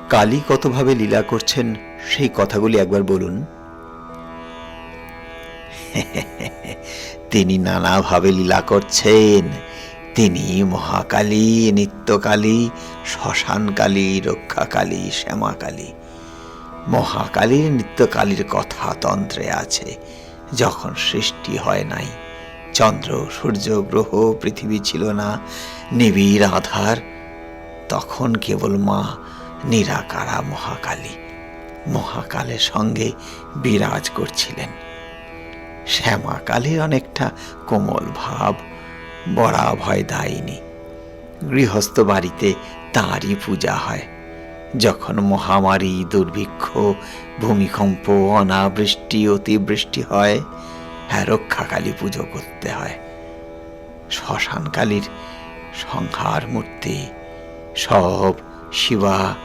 কালী কতভাবে লীলা করছেন সেই কথাগুলি একবার বলুন। তিনি নানাভাবে লীলা করছেন। তিনি মহাকালী, নিত্যকালী, শ্মশানকালী, রক্ষাকালী, শ্যামাকালী। মহাকালীর নিত্যকালীর কথা তন্ত্রে আছে। যখন সৃষ্টি হয় নাই, চন্দ্র সূর্য গ্রহ পৃথিবী ছিল না, নিবিড় আধার, তখন কেবল মা নিরাকারা মহাকালী মহাকালের সঙ্গে বিরাজ করছিলেন। শ্যামাকালীর অনেকটা কোমল ভাব, বড়া ভয় দায়িনী। গৃহস্থ বাড়িতে তাঁরই পূজা হয়। যখন মহামারী, দুর্ভিক্ষ, ভূমিকম্প, অনাবৃষ্টি, অতিবৃষ্টি হয়, রক্ষাকালী পুজো করতে হয়। শ্মশানকালীর সংহার মূর্তি সব শিবা